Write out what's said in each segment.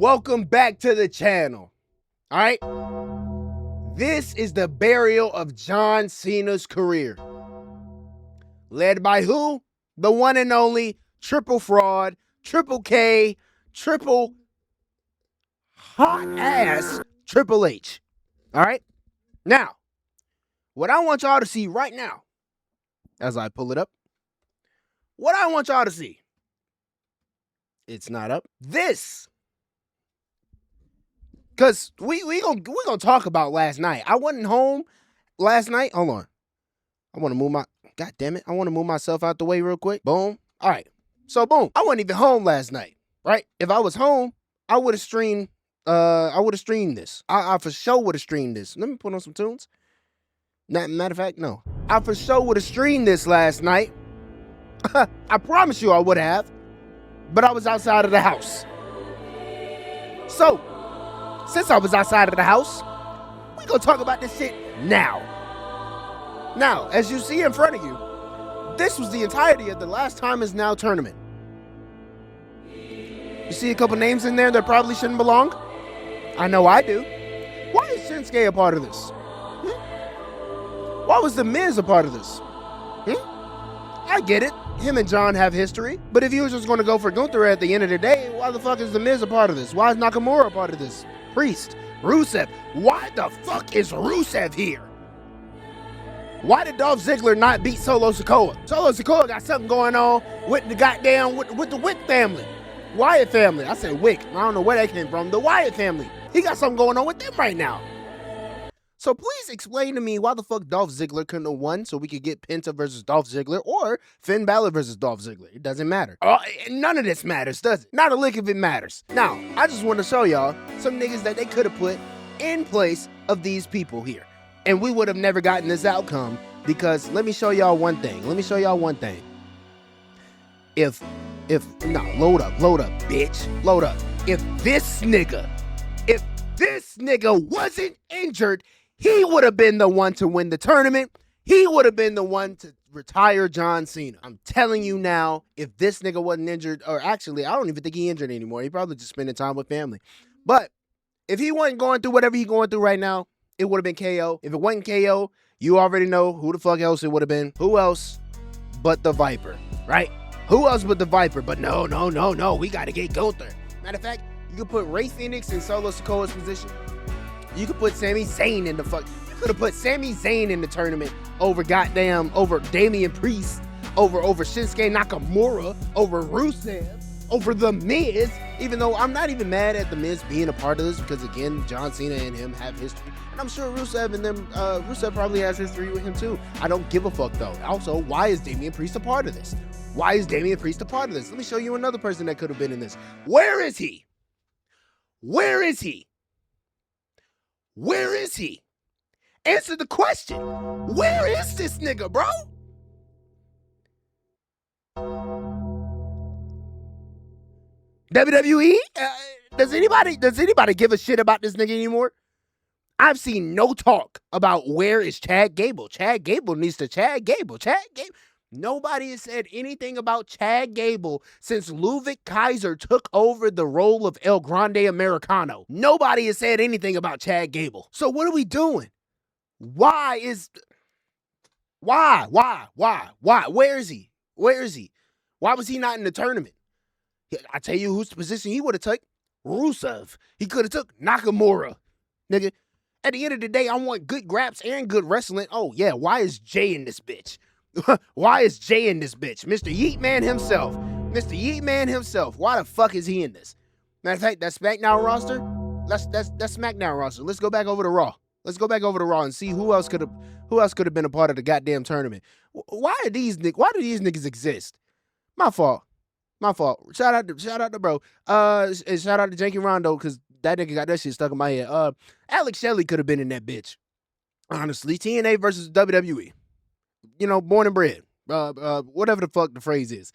Welcome back to the channel. All right. This is the burial of John Cena's career. Led by who? The one and only triple fraud, triple K, triple hot ass Triple H. All right. Now, what I want y'all to see right now, as I pull it up, what I want y'all to see, it's not up. This. Because we gonna talk about last night. I wasn't home last night. Hold on. I want to move God damn it. I want to move myself out the way real quick. Boom. All right. So boom. I wasn't even home last night. Right? If I was home, I would have streamed. This. I for sure would have streamed this. Let me put on some tunes. Matter of fact, no. I for sure would have streamed this last night. I promise you I would have. But I was outside of the house. So, since I was outside of the house, we gonna talk about this shit now. Now, as you see in front of you, this was the entirety of the Last Time Is Now tournament. You see a couple names in there that probably shouldn't belong? I know I do. Why is Shinsuke a part of this? Why was The Miz a part of this? I get it. Him and John have history. But if you was just going to go for Gunther at the end of the day, why the fuck is The Miz a part of this? Why is Nakamura a part of this? Priest, Rusev. Why the fuck is Rusev here? Why did Dolph Ziggler not beat Solo Sikoa? Solo Sikoa got something going on with the goddamn, with the Wick family. Wyatt family. I said Wick. I don't know where that came from. The Wyatt family. He got something going on with them right now. So please explain to me why the fuck Dolph Ziggler couldn't have won so we could get Penta versus Dolph Ziggler or Finn Balor versus Dolph Ziggler. It doesn't matter. None of this matters, does it? Not a lick of it matters. Now, I just want to show y'all some niggas that they could have put in place of these people here. And we would have never gotten this outcome because let me show y'all one thing. Load up, bitch. Load up. If this nigga wasn't injured, he would have been the one to win the tournament. He would have been the one to retire John Cena. I'm telling you now, if this nigga wasn't injured, or actually, I don't even think he injured anymore. He probably just spending time with family. But if he wasn't going through whatever he's going through right now, it would have been KO. If it wasn't KO, you already know who the fuck else it would have been. Who else but the Viper, right? Who else but the Viper? But no. We got to get Gunther. Matter of fact, you could put Rey Fenix in Solo Sikoa's position. You could put Sami Zayn in the fuck. You could have put Sami Zayn in the tournament over Damian Priest, over Shinsuke Nakamura, over Rusev, over The Miz. Even though I'm not even mad at The Miz being a part of this because again, John Cena and him have history, and I'm sure Rusev probably has history with him too. I don't give a fuck though. Also, why is Damian Priest a part of this? Let me show you another person that could have been in this. Where is he? Answer the question. Where is this nigga, bro? WWE? Does anybody give a shit about this nigga anymore? I've seen no talk about where is Chad Gable. Chad Gable. Nobody has said anything about Chad Gable since Ludwig Kaiser took over the role of El Grande Americano. Nobody has said anything about Chad Gable. So what are we doing? Why? Where is he? Why was he not in the tournament? I tell you whose position he would have took. Rusev. He could have took Nakamura. Nigga, at the end of the day, I want good graps and good wrestling. Oh yeah, why is Jay in this bitch? Mr. Yeetman himself. Why the fuck is he in this? Matter of fact, that SmackDown roster, that's SmackDown roster. Let's go back over to Raw. And see who else could have been a part of the goddamn tournament. Why do these niggas exist? My fault. Shout out to bro. And shout out to Janky Rondo because that nigga got that shit stuck in my head. Alex Shelley could have been in that bitch. Honestly, TNA versus WWE. You know, born and bred. Whatever the fuck the phrase is.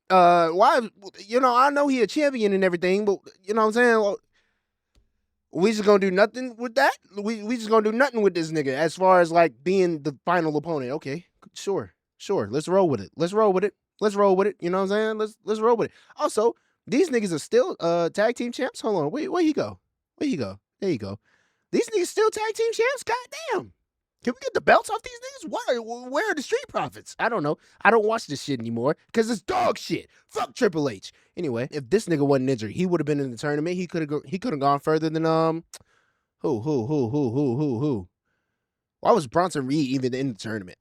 Why? You know, I know he a champion and everything, but you know what I'm saying? Well, we just gonna do nothing with that? We just gonna do nothing with this nigga as far as like being the final opponent. Okay, sure. Let's roll with it. You know what I'm saying? Let's roll with it. Also, These niggas are still tag team champs. Hold on, where he go? Where he go? There you go. These niggas still tag team champs? Goddamn. Can we get the belts off these niggas? Where are the Street Profits? I don't know. I don't watch this shit anymore because it's dog shit. Fuck Triple H. Anyway, if this nigga wasn't injured, he would have been in the tournament. He could have gone further than who? Why was Bronson Reed even in the tournament?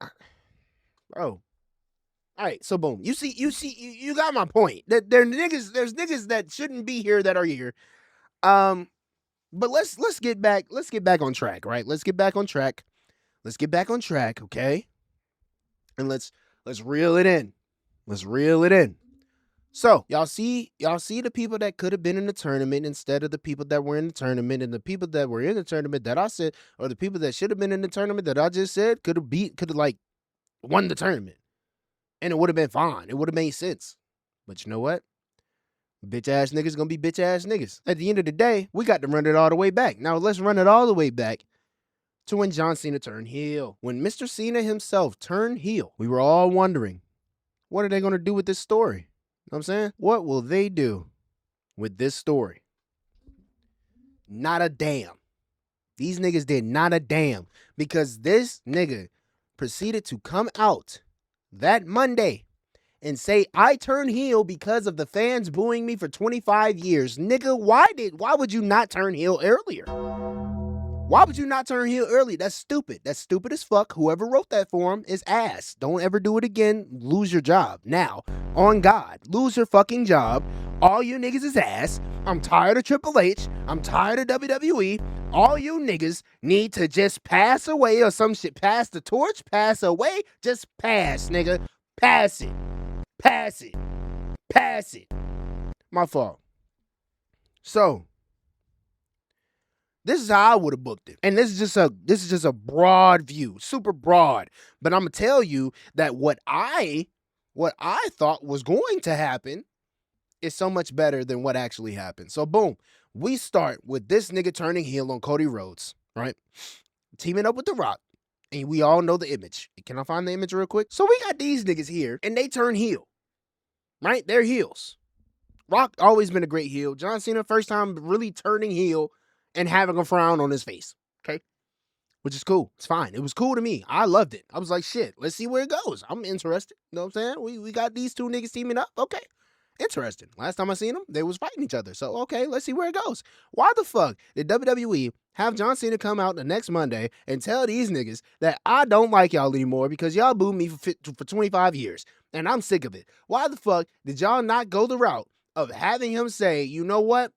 Bro. All right, so boom. You got my point. That there's niggas that shouldn't be here that are here. But let's get back on track, right? Let's get back on track. Let's get back on track, okay? And let's reel it in. Let's reel it in. So y'all see the people that could have been in the tournament instead of the people that were in the tournament, and the people that were in the tournament that I said, or the people that should have been in the tournament that I just said could have like won the tournament. And it would have been fine. It would have made sense. But you know what? Bitch ass niggas gonna be bitch ass niggas. At the end of the day, we got to run it all the way back. Now let's run it all the way back to when John Cena turned heel. When Mr. Cena himself turned heel, we were all wondering, what are they gonna do with this story? You know what I'm saying? What will they do with this story? Not a damn. These niggas did not a damn, because this nigga proceeded to come out that Monday and say, I turned heel because of the fans booing me for 25 years. Nigga, why would you not turn heel earlier? Why would you not turn heel early? That's stupid. That's stupid as fuck. Whoever wrote that for him is ass. Don't ever do it again. Lose your job. Now, on God, lose your fucking job. All you niggas is ass. I'm tired of Triple H. I'm tired of WWE. All you niggas need to just pass away or some shit. Pass the torch, pass away. Just pass, nigga. Pass it. Pass it. Pass it. My fault. So, this is how I would have booked it. And this is just a broad view, super broad. But I'm gonna tell you that what I thought was going to happen is so much better than what actually happened. So boom, we start with this nigga turning heel on Cody Rhodes, right? Teaming up with The Rock. And we all know the image. Can I find the image real quick? So we got these niggas here and they turn heel, right? They're heels. Rock always been a great heel. John Cena, first time really turning heel and having a frown on his face, okay? Which is cool. It's fine. It was cool to me. I loved it. I was like, shit, let's see where it goes. I'm interested. You know what I'm saying? We got these two niggas teaming up. Okay. Interesting. Last time I seen them, they was fighting each other. So, okay, let's see where it goes. Why the fuck did WWE have John Cena come out the next Monday and tell these niggas that I don't like y'all anymore because y'all booed me for 25 years and I'm sick of it? Why the fuck did y'all not go the route of having him say, you know what?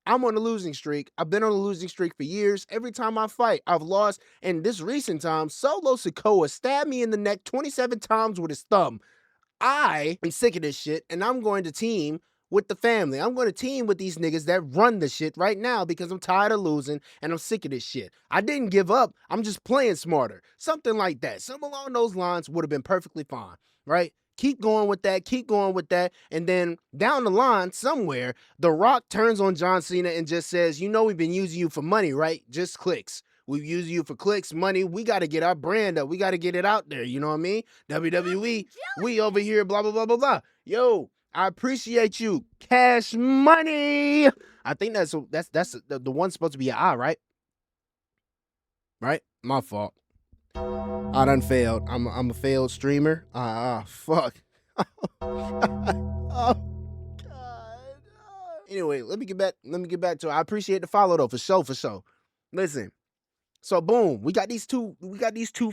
I'm on a losing streak. I've been on a losing streak for years. Every time I fight, I've lost. And this recent time, Solo Sikoa stabbed me in the neck 27 times with his thumb. I am sick of this shit, and I'm going to team with the family. I'm going to team with these niggas that run the shit right now because I'm tired of losing, and I'm sick of this shit. I didn't give up. I'm just playing smarter. Something like that. Something along those lines would have been perfectly fine, right? Keep going with that, and then down the line somewhere, The Rock turns on John Cena and just says, you know we've been using you for money, right? Just clicks. We've used you for clicks, money. We got to get our brand up. We got to get it out there, you know what I mean? WWE, we over here, blah, blah, blah, blah, blah. Yo, I appreciate you. Cash money. I think that's the one supposed to be an I, right? Right? My fault. I done failed. I'm a failed streamer. Fuck. Oh God. Anyway, let me get back to it. I appreciate the follow though, for sure. Listen. So boom, we got these two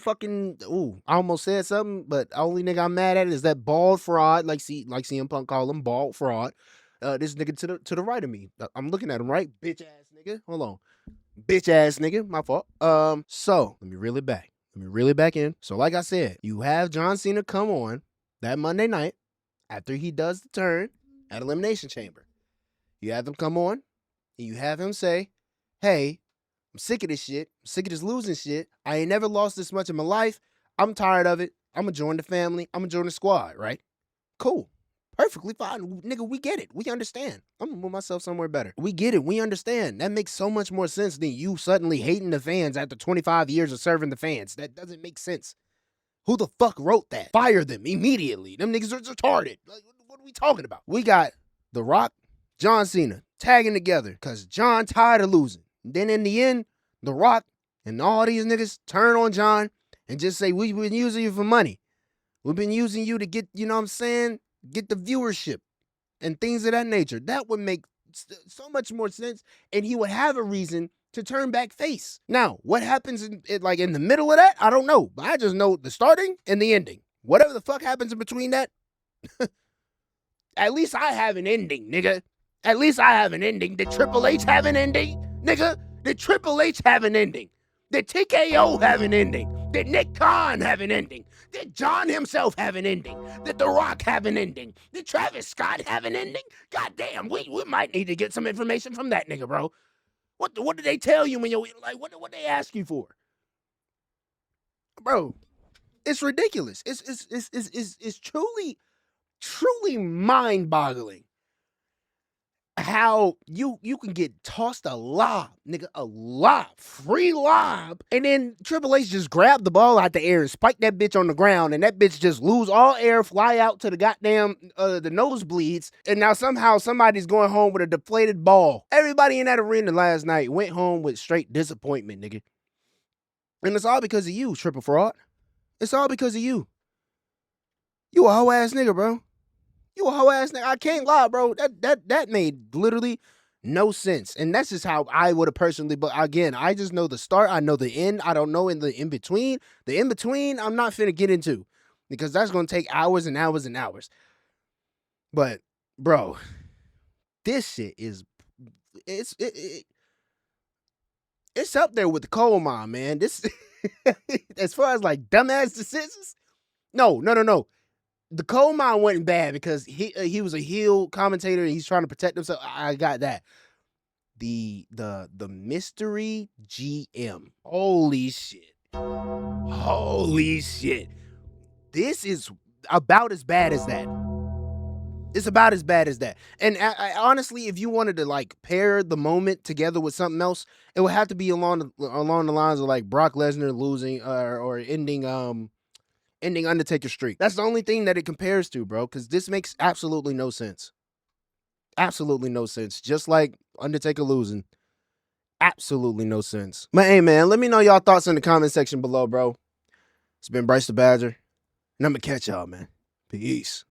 fucking, I almost said something, but the only nigga I'm mad at is that bald fraud, like CM Punk call him, bald fraud. This nigga to the right of me. I'm looking at him, right? Bitch ass nigga. Hold on. Bitch ass nigga. My fault. So let me reel it back in. So like I said, you have John Cena come on that Monday night after he does the turn at Elimination Chamber. You have him come on and you have him say, hey, I'm sick of this shit. I'm sick of this losing shit. I ain't never lost this much in my life. I'm tired of it. I'm going to join the family. I'm going to join the squad, right? Cool. Perfectly fine. Nigga, we get it. We understand. I'm going to move myself somewhere better. We get it. We understand. That makes so much more sense than you suddenly hating the fans after 25 years of serving the fans. That doesn't make sense. Who the fuck wrote that? Fire them immediately. Them niggas are retarded. Like, what are we talking about? We got The Rock John Cena tagging together because John tired of losing. Then in the end, The Rock and all these niggas turn on John and just say, we've been using you for money. We've been using you to get, you know what I'm saying, get the viewership and things of that nature. That would make so much more sense, and he would have a reason to turn back face. Now, what happens in the middle of that? I don't know. But I just know the starting and the ending. Whatever the fuck happens in between that, at least I have an ending, nigga. At least I have an ending. Did Triple H have an ending? Nigga, did Triple H have an ending? Did TKO have an ending? Did Nick Khan have an ending? Did John himself have an ending? Did The Rock have an ending? Did Travis Scott have an ending? God damn, we might need to get some information from that nigga, bro. What did they tell you when you like? What they ask you for, bro? It's ridiculous. It's truly mind-boggling how you can get tossed a lob, nigga, a lob, free lob, and then Triple H just grab the ball out the air and spike that bitch on the ground, and that bitch just lose all air, fly out to the goddamn the nosebleeds, and now somehow somebody's going home with a deflated ball. Everybody in that arena last night went home with straight disappointment, nigga. And it's all because of you, Triple Fraud. It's all because of you. You a hoe ass nigga, bro. You a hoe ass nigga. I can't lie, bro. That made literally no sense. And that's just how I would have personally, but again, I just know the start. I know the end. I don't know in the in-between. The in-between, I'm not finna get into because that's gonna take hours and hours and hours. But, bro, this shit is it's up there with the coal mine, man. This as far as like dumbass decisions. No. The coal mine wasn't bad because he was a heel commentator and he's trying to protect himself. I got that. The mystery GM. Holy shit. This is about as bad as that. It's about as bad as that. And I honestly, if you wanted to like pair the moment together with something else, it would have to be along the lines of like Brock Lesnar losing or ending Undertaker's streak. That's the only thing that it compares to, bro, because this makes absolutely no sense. Absolutely no sense. Just like Undertaker losing. Absolutely no sense. But hey, man, let me know y'all thoughts in the comment section below, bro. It's been BryceDaBadger, and I'm going to catch y'all, man. Peace.